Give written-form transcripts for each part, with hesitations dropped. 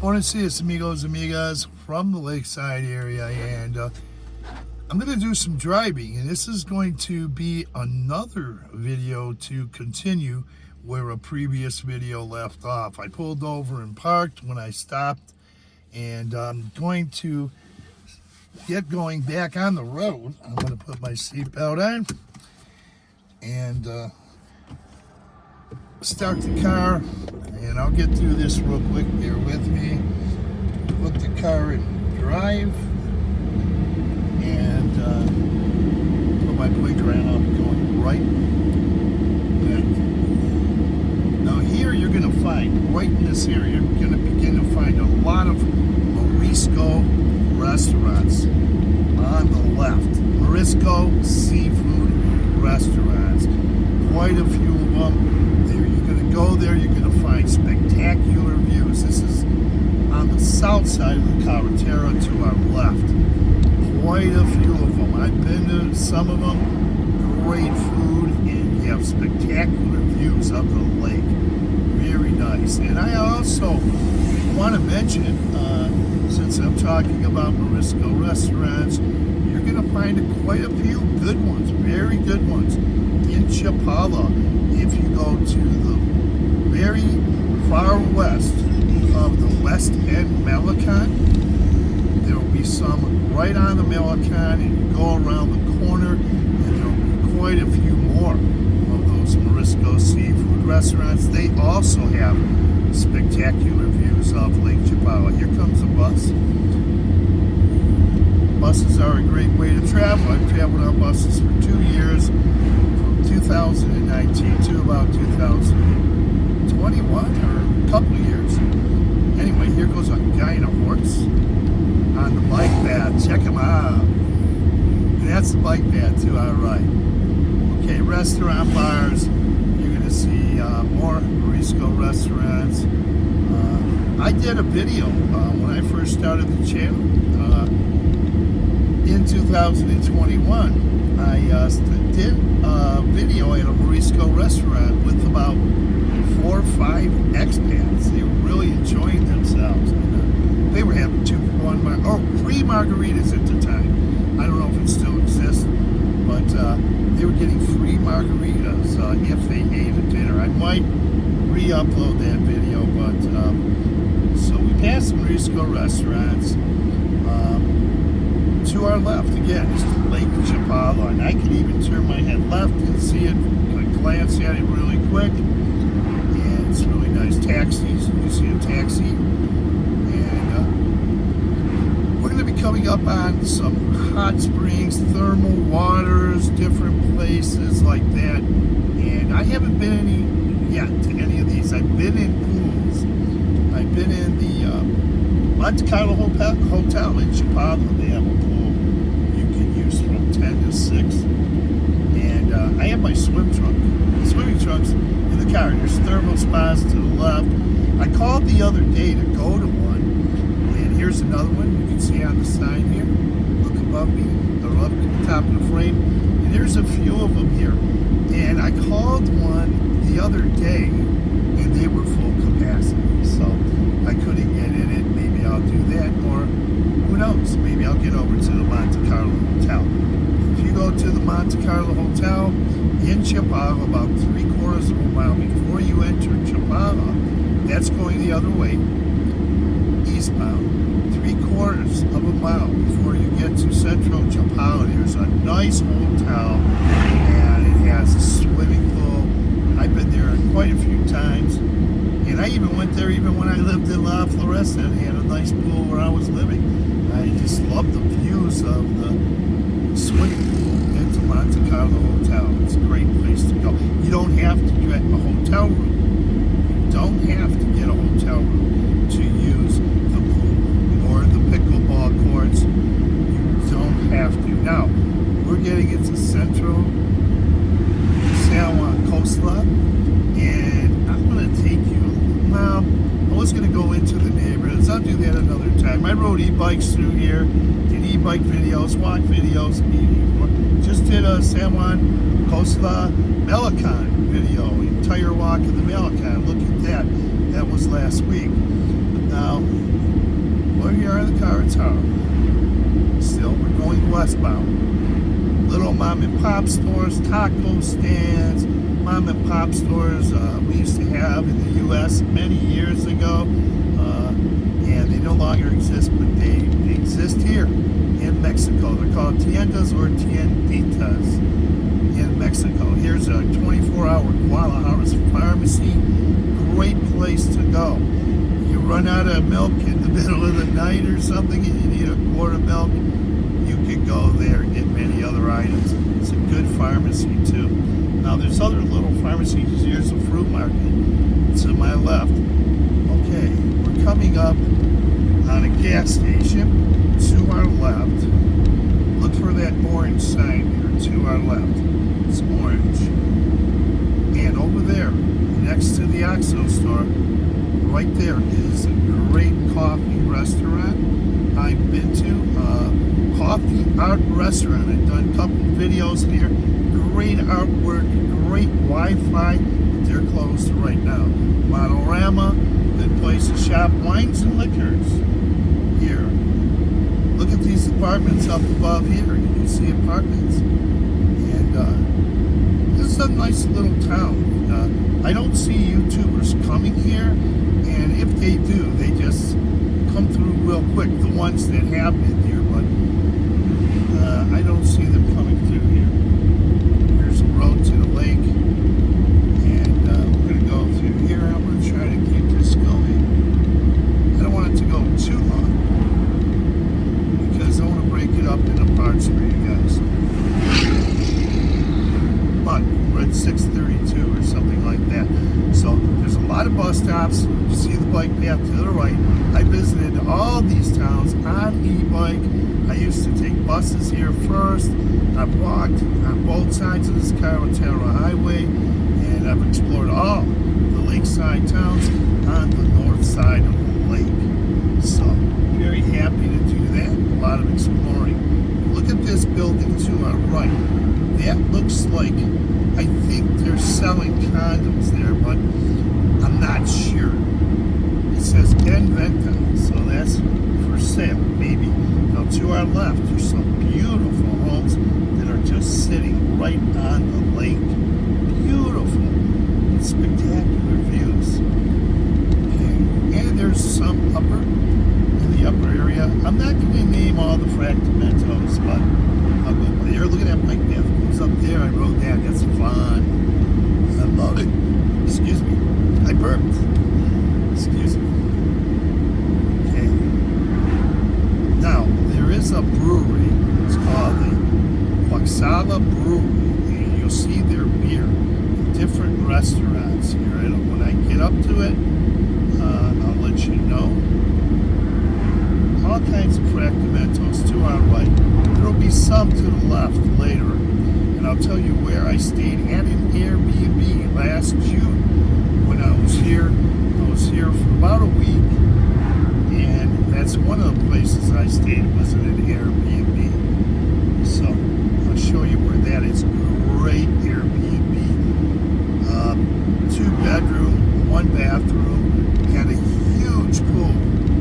Buenos dias, amigos, amigas from the lakeside area, and I'm going to do some driving, and this is going to be another video to continue where a previous video left off. I pulled over and parked when I stopped, and I'm going to get going back on the road. I'm going to put my seatbelt on and start the car, and I'll get through this real quick. Bear with me. Put the car in drive and put my blinker on. I'm going right. Good. Now here you're going to find, right in this area, you're going to begin to find a lot of Morisco restaurants on the left. Morisco seafood restaurants. Quite a few of them. There, you're going to go there, you're going to find spectacular views. This is on the south side of the carretera to our left. Quite a few of them. I've been to some of them. Great food, and you have spectacular views of the lake. Very nice. And I also want to mention, since I'm talking about Morisco restaurants, you're going to find quite a few good ones, very good ones, in Chapala. If you go to the very far west of the West End Malecon, there will be some right on the Malecon, and you go around the corner, and there will be quite a few more of those Morisco seafood restaurants. They also have spectacular views of Lake Chapala. Here comes a bus. Buses are a great way to travel. I've traveled on buses for 2 years, from 2019 to about 2021, or a couple of years. Anyway, here goes a guy in a horse on the bike path. Check him out. And that's the bike path to our right. Okay, restaurant, bars. You're going to see more Morisco restaurants. I did a video when I first started the channel in 2021. I did a video at a Morisco restaurant with about 4 or 5 expats. They were really enjoying themselves. They were having 3 margaritas at the time. I don't know if it still exists, but they were getting free margaritas if they ate at dinner. I might re-upload that video, but so we passed some Morisco restaurants. To our left, again, is Lake Chapala, and I can even turn my head left and see it, glance at it really quick, and it's really nice. Taxis, you can see a taxi, and we're going to be coming up on some hot springs, thermal waters, different places like that, and I haven't been yet to any of these. I've been in pools. I've been in the Monte Carlo Hotel in Chapala. They have a pool you can use from 10 to 6. And I have my swimming trunks in the car. There's thermal spas to the left. I called the other day to go to one, and here's another one. You can see on the sign here. Look above me, or up at the top of the frame. And there's a few of them here. And I called one the other day, and they were full capacity. So I couldn't get in it. Maybe I'll do that, or who knows? Maybe I'll get over to the Monte Carlo Hotel. If you go to the Monte Carlo Hotel in Chapala, about 3/4 of a mile before you enter Chapala, that's going the other way, eastbound. 3/4 of a mile before you get to Central Chapala, there's a nice hotel, and it has a swimming pool. I've been there quite a few times. And I even went there even when I lived in La Floresta and had a nice pool where I was living. I just love the views of the swimming pool into Monte Carlo Hotel. It's a great place to go. You don't have to get a hotel room. You don't have to get a hotel room to use the pool or the pickleball courts. You don't have to. Now, we're getting into Central San Juan coastline, and I'm going to take you. I was going to go into the neighborhoods. I'll do that another time. I rode e-bikes through here, did e-bike videos, walk videos. Just did a San Juan Costa Malecon video, entire walk of the Malecon. Look at that. That was last week. Now, are the Carretera. Still, we're going westbound. Little mom and pop stores, taco stands, mom and pop stores we used to have in the U.S. many years ago, and they no longer exist, but they exist here in Mexico. They're called tiendas or tienditas in Mexico. Here's a 24-hour Guadalajara's pharmacy. Great place to go. You run out of milk in the middle of the night or something and you need a quart of milk, you could go there and get many other items. It's a good pharmacy too. Now there's other little pharmacies. Here's a fruit market. It's on my left. Okay, we're coming up on a gas station to our left. Look for that orange sign here to our left. It's orange. And over there, next to the OXXO store, right there is a great coffee restaurant I've been to. Coffee Art Restaurant. I've done a couple videos here. Great artwork, great Wi-Fi. They're closed right now. Motorama, good place to shop. Wines and liquors here. Look at these apartments up above here. You can see apartments. And this is a nice little town. I don't see YouTubers coming here, and if they do, they just come through real quick, the ones that have been here, but I don't see them coming through here. Here's a road to the lake, and we're going to go through here. I'm going to try to keep this going. I don't want it to go too long, because I want to break it up into parts for you guys. But we're at 6:32 or something like that. So there's a lot of bus stops. You see the bike path to the right. I visited all these towns on e-bike. I used to take buses here first. I've walked on both sides of this Carretera highway, and I've explored all the lakeside towns on the north side of the lake. So very happy to do that. A lot of exploring. Look at this building to our right. That looks like, I think they're selling condoms there, but I'm not sure. It says En Venta, so that's for sale, maybe. Now to our left, there's some beautiful homes that are just sitting right on the lake. Beautiful. Spectacular views. Okay. And there's some in the upper area. I'm not going to name all the fragmentos, but I'll go there. Look at that bike path. It's up there. I rode that. That's fun. I love it. Excuse me. I burped. Excuse me. Okay. Now, there is a brewery. It's called the Quaxala Brewery. And you'll see their beer in different restaurants here. When I get up to it, I'll let you know. All kinds of fragmentos to our right. There will be some to the left later. And I'll tell you where I stayed at an Airbnb last June when I was here. I was here for about a week, and that's one of the places I stayed was in an Airbnb. So I'll show you where that is. Great Airbnb. 2-bedroom, 1-bathroom, had a huge pool,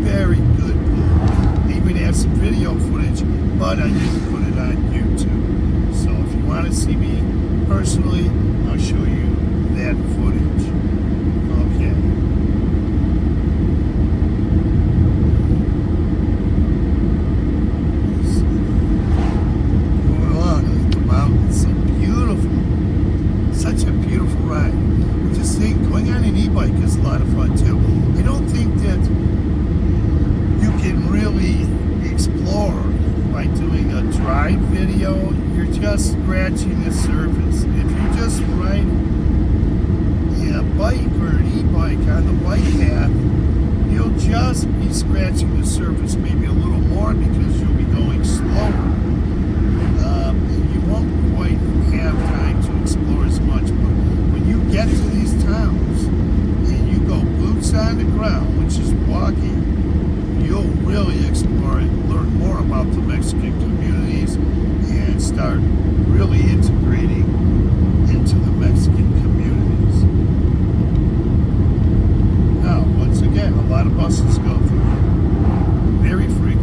very good pool. They even have some video footage, but I didn't put it on YouTube. So if you want to see me personally, I'll show you that footage. Okay. Moving along, look at the mountains, so beautiful. Such a beautiful ride. I just think going on an e-bike is a lot of fun too. I don't think that you can really explore by doing a drive video. You're just scratching the surface. If you just ride a bike or an e-bike on the bike path, you'll just be scratching the surface, maybe a little more because you'll be going slower. You won't quite have time to explore as much, but when you get to these towns and you go boots on the ground, which is walking, you'll really explore and learn more about the Mexican communities and start really integrating into the Mexican communities. Now, once again, a lot of buses go through here. Very free.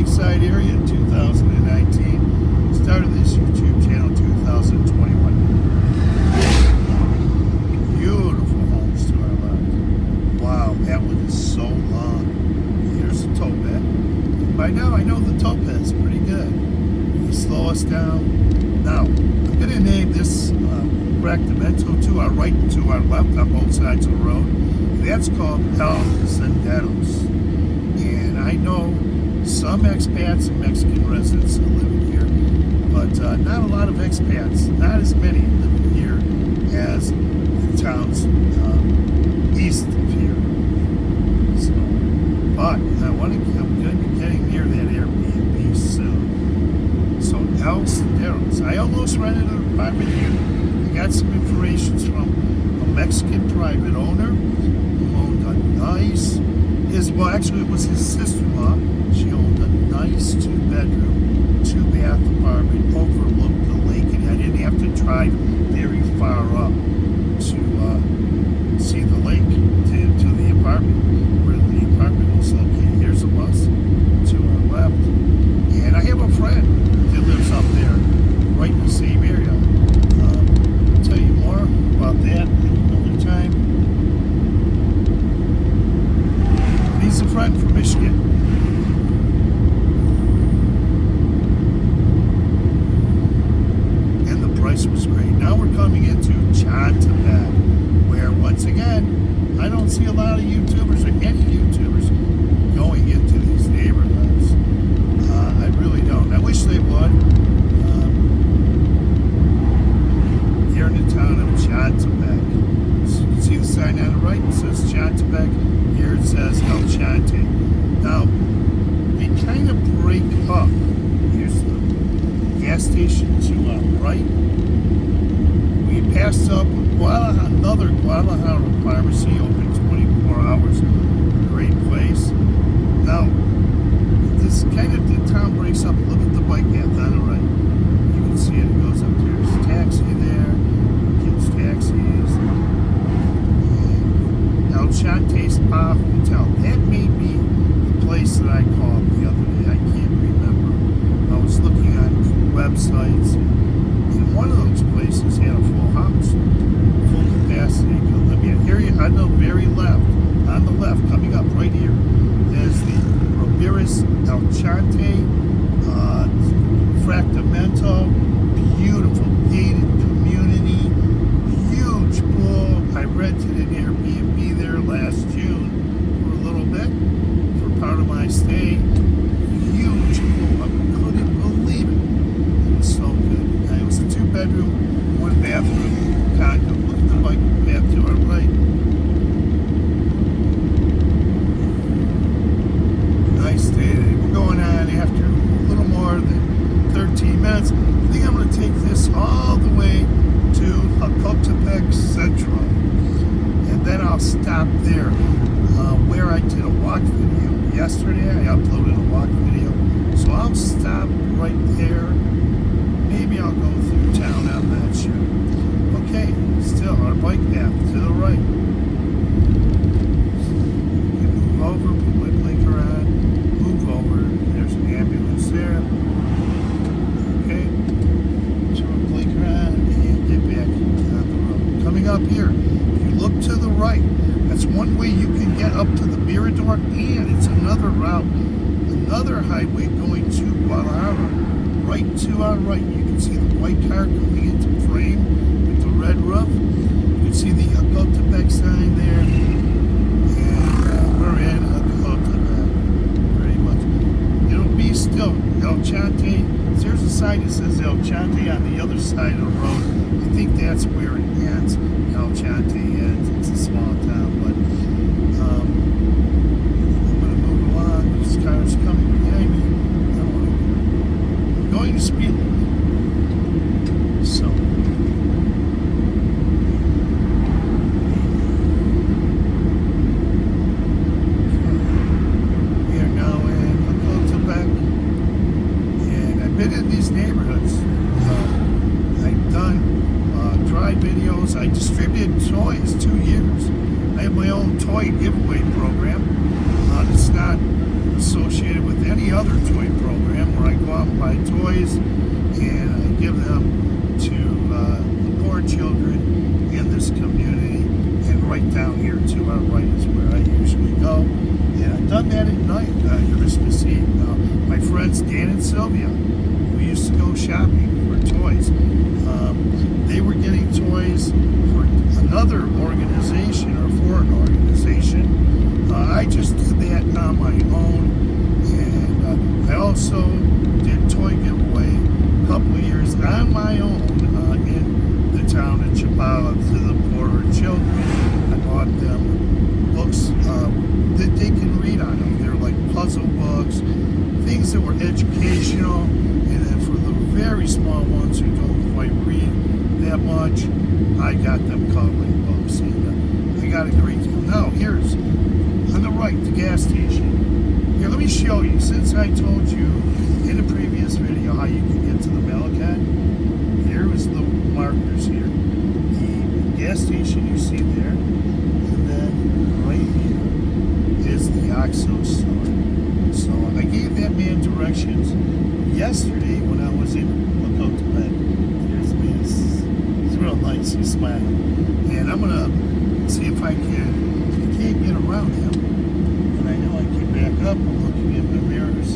Lakeside area in 2019. Started this YouTube channel in 2021. Beautiful homes to our left. Wow, that one is so long. Here's the topaz. By now I know the topaz is pretty good. They slow us down. Now, I'm going to name this fractamento to our right and to our left on both sides of the road. That's called El Senderos. And I know some expats and Mexican residents that live here, but not a lot of expats, not as many living here as the towns east of here. So, but I'm going to be getting near that Airbnb soon. So El Senderos. I almost rented an apartment here. I got some information from a Mexican private owner who owned a nice, actually it was his sister-in-law. She owned a nice 2-bedroom, 2-bath apartment overlooked the lake, and I didn't have to drive very far up to see the lake, to the apartment, where the apartment was located. Here's a bus to our left. And I have a friend that lives up there, right in the same area. I'll tell you more about that another time. And he's a friend from Michigan. And the price was great. Now we're coming into Chantepec, where once again, I don't see a lot of YouTubers or any YouTubers going into these neighborhoods. I really don't. I wish they would. Here in the town of Chantepec. So you can see the sign on the right. It says Chantepec. Here it says El Chante. Now, they kind of break up. Here's the gas station to our right. We passed up another Guadalajara pharmacy, open 24 hours. Great place. Now, this kind of, the town breaks up. Look at the bike path on the right. You can see it. It goes up there. There's a taxi there. Kids' taxis. And El Chante Spa Hotel. That may be the place that I called the other day. I can't remember. I was looking on websites, and one of those places had a full house, full capacity. Here on the very left, coming up right here, is the Robiris El Chante Fractamento. Beautiful gated community, huge pool. I rented an Airbnb there last June for a little bit, for part of my stay. Huge pool. I couldn't believe it. It was so good. It was a 2-bedroom, 1-bathroom condo. Look at the bike path to our right. Nice day today. We're going on after a little more than 13 minutes. I think I'm going to take this all the way to Zacatepec Central. And then I'll stop there where I did a walk video. Yesterday I uploaded a walk video. So I'll stop right there. Maybe I'll go through town, I'm not sure. Okay, still our bike path to the right. Move over, put my blinker on, move over. There's an ambulance there. Okay, turn my blinker on and get back on the road. Coming up here, if you look to the right, that's one way you can get up to the Mirador, and it's another route, another highway going to Guadalajara. Right to our right, you can see the white car coming into frame with the red roof. You can see the Zacatepec sign there, and we're in Zacatepec, very much. It'll be still El Chante. There's a sign that says El Chante on the other side of the road. I think that's where it ends. El Chante ends. It's a small town, but I'm going to move along. This car's coming behind me. I'm going to speed limit. So, we are now in Zacatepec, and I've been in these neighborhoods. I've done dry videos. I distributed toys 2 years. I have my own toy giveaway program. It's not associated with any other toy program where I go out and buy toys and I give them to the poor children in this community. And right down here to our right is where I usually go. And I've done that at night, Christmas Eve. My friends Dan and Sylvia, who used to go shopping for toys, they were getting toys for another organization or for an organization. I just did that on my own, and I also did toy giveaway a couple of years on my own in the town of Chapala to the poorer children. I bought them books that they can read on them. They're like puzzle books, things that were educational, and then for the very small ones who don't quite read that much, I got them coloring books, and I got a great deal. Now, here's on the right, the gas station. Here, let me show you, since I told you in a previous video how you can get to the Malachi. Here was the markers here. The gas station you see there, and then right here is the OXO store. So I gave that man directions yesterday when I was in Lakota Bed. There's the man. He's real nice. He's smiling. And I'm going to see if I can't get around him. And I know I can back up. I'm looking at my mirrors. I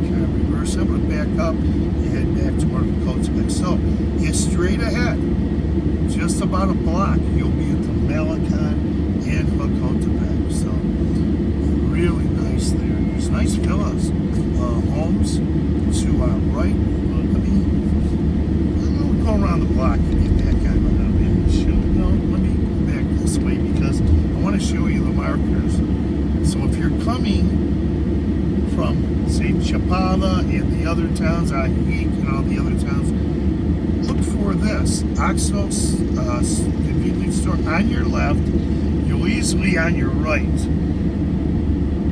kind of reverse. I'm going to back up and head back toward Lakota Bed. So it's straight ahead. Just about a block. You'll be at the Malacon in Lakota Bed. So really nice there. There's nice villas, homes to our right. We'll go around the block and get that guy. Let me go back this way because I want to show you the markers. So if you're coming from, say, Chapala and the other towns, Ahik and all the other towns, look for this OXO convenience store on your left. You'll easily on your right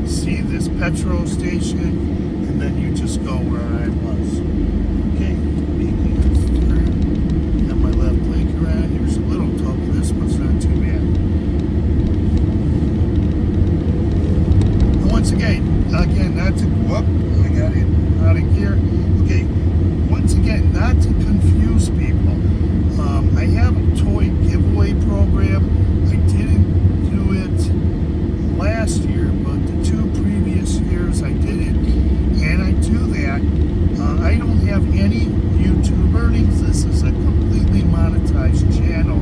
see this petrol station, and then you just go where I was. Okay, got my left blinker on. Here's a little toll, but this one's not too bad. And once again, not to go up, I got it out of gear. Okay, once again, not to confuse people. I have a toy giveaway program. I didn't do it last year, but the 2 previous years I did it, and I do that. I don't have any YouTube earnings. This is a completely monetized channel,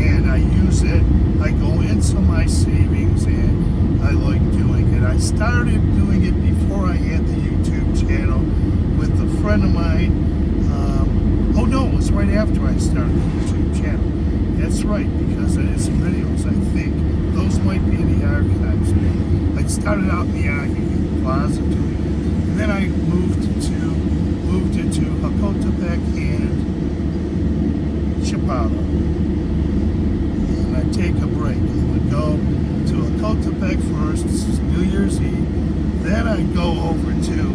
and I use it. I go into my savings, and I like doing it. I started doing it before I had the YouTube channel with a friend of mine. Oh no, it was right after I started the YouTube channel. That's right, because I did some videos, I think. Those might be in the archives. I started out in the Ahik Plaza doing it. And then I moved into Hakotepec and Chapala. And I take a break. I would go to Hakotepec first, this is New Year's Eve. Then I go over to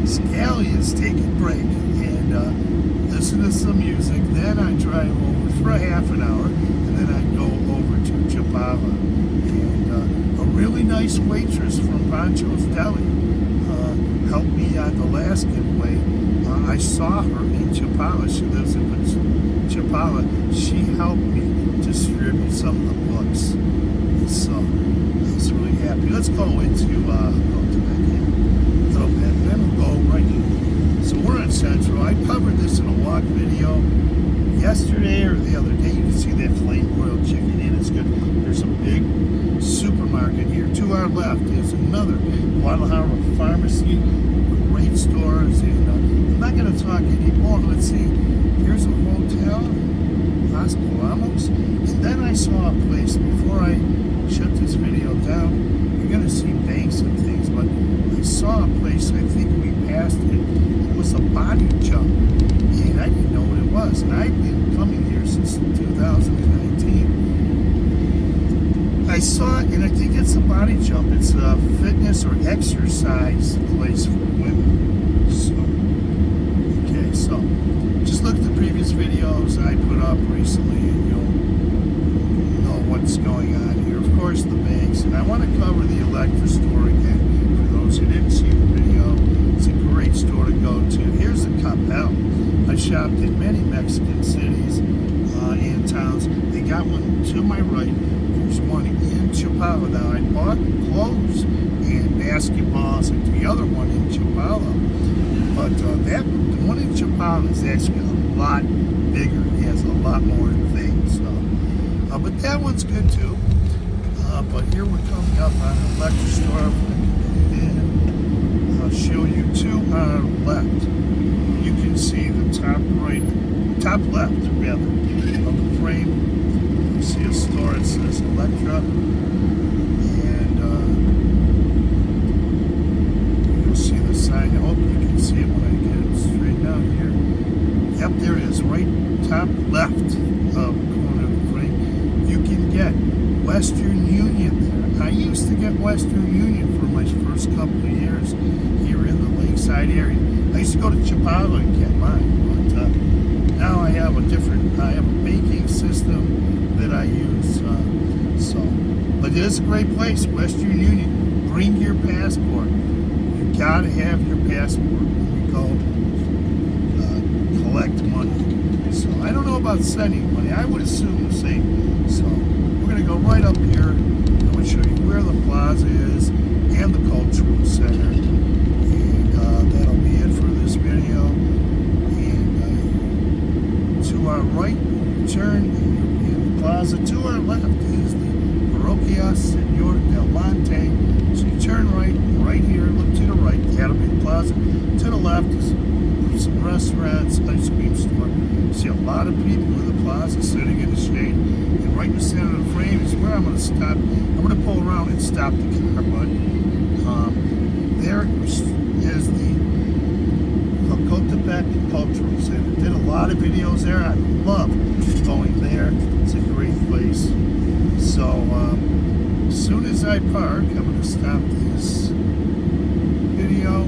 Scallions, take a break, and listen to some music. Then I drive over for a half an hour, and then I go over to Chapala. And a really nice waitress from Pancho's Deli helped me on the last giveaway. I saw her in Chapala. She lives in Chapala. She helped me distribute some of the books. So I was really happy. Let's go into a little bit, and then we'll go right in. So we're in Central. I covered this in a walk video yesterday or the other day. You can see that flame broiled chicken in. It's good. There's a big supermarket here. To our left is another Guadalajara pharmacy, great stores, and I'm not going to talk anymore. Let's see. Here's a hotel, Las Palamos, and then I saw a place before I shut this video down. You're going to see banks and things, but I saw a place. I think we passed it. It was a body jump, and I didn't know what it was. And I've been coming here since 2019. I saw it, and I think it's a body jump. It's a fitness or exercise place for women. So, okay, so just look at the previous videos I put up recently, and you'll know what's going on here. Of course, the banks, and I want to cover the electric store again. to my right, there's one in Chapala. Now, I bought clothes and basketballs at the other one in Chapala. But the one in Chapala is actually a lot bigger. It has a lot more things. But that one's good too. But here we're coming up on an electric store. And I'll show you to our left. You can see the top left rather, of the frame. You see a store that says Electra. And you'll see the sign. I hope you can see it when I get it straightened out here. Yep, there it is, right top left of the corner of the frame. You can get Western Union there. I used to get Western Union for my first couple of years here in the Lakeside area. I used to go to Chapala and get mine, but now I have a banking system that I use. But it is a great place, Western Union. Bring your passport. You gotta have your passport when you go collect money. So I don't know about sending money. I would assume the same. So we're gonna go right up here. I'm gonna show you where the plaza is and the cultural center. And that'll be it for this video. And to our right, turn in the plaza. To our left is the Parroquia Senor del Monte. So you turn right here, look to the right, that'll be the plaza. To the left is some restaurants, ice cream store. See a lot of people in the plaza sitting in the shade. And right in the center of the frame is where I'm going to stop. I'm going to pull around and stop the car, but there is the Cotepec Cultural Center. Did a lot of videos there. I love going there. It's a great place. So as soon as I park, I'm going to stop this video.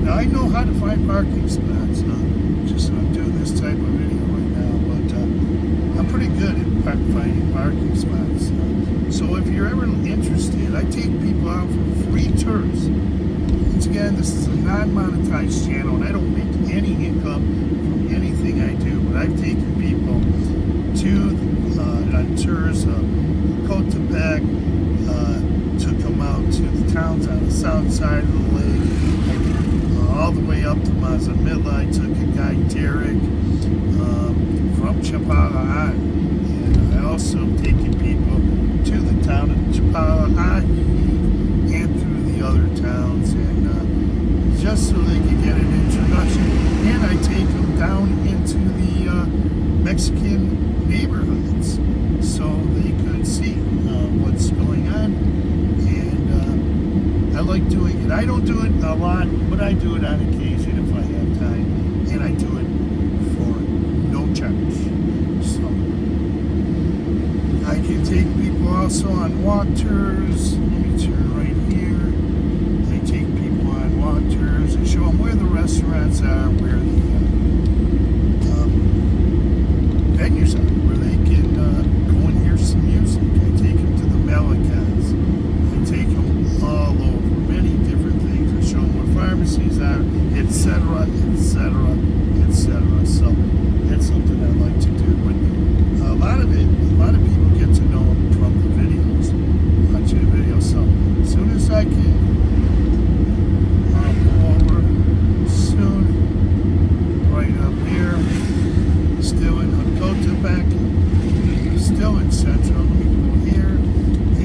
I know how to find parking spots. Just I'm doing this type of video right now, but I'm pretty good at finding parking spots. So if you're ever interested, I take people out for free tours. Once again, this is a non-monetized channel, and I don't make any income from anything I do. But I've taken people to on tours of Cotepec, took them out to the towns on the south side of the lake. All the way up to Mazamilla. I took a guy, Derek, from Chapala on. And I also taken people to the town of Chapala on and through the other towns, and just so they could get an introduction. And I take them down into the Mexican neighborhoods so they could see what's going on. I like doing it. I don't do it a lot, but I do it on occasion if I have time, and I do it for no charge. So I can take people also on walk tours. Let me turn right here. I take people on walk tours and show them where the restaurants are, where the venues are, where they can go and hear some music. I take them to the Melicans. I take them all over. Show them where pharmacies are, etc., etc., etc. So that's something I like to do. But a lot of people get to know from the videos, watching the videos. So as soon as I can, I'll go over soon. Right up here, still in Cotepec, still in Central. Let me go here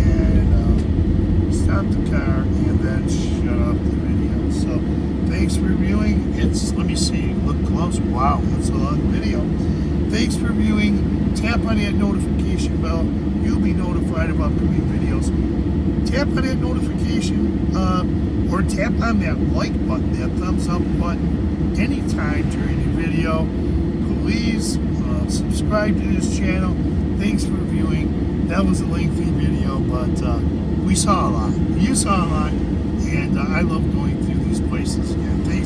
and stop the car and then shut off the video. So thanks for viewing. Let me see, look close. Wow, that's a long video. Thanks for viewing. Tap on that notification bell. You'll be notified of upcoming videos. Tap on that notification or tap on that like button, that thumbs up button anytime during the video. Please subscribe to this channel. Thanks for viewing. That was a lengthy video, but we saw a lot. You saw a lot, and I love going through these places. Yeah, thanks.